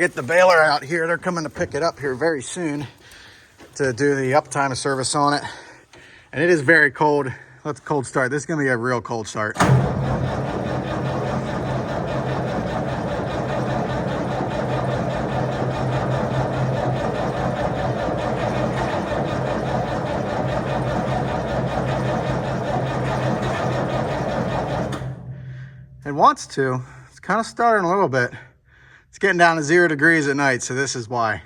Get the baler out here. They're coming to pick it up here very soon to do the uptime service on it. And it is very cold. Let's cold start. This is gonna be a real cold start. It wants to. It's kind of starting a little bit. It's getting down to 0 degrees at night, so this is why.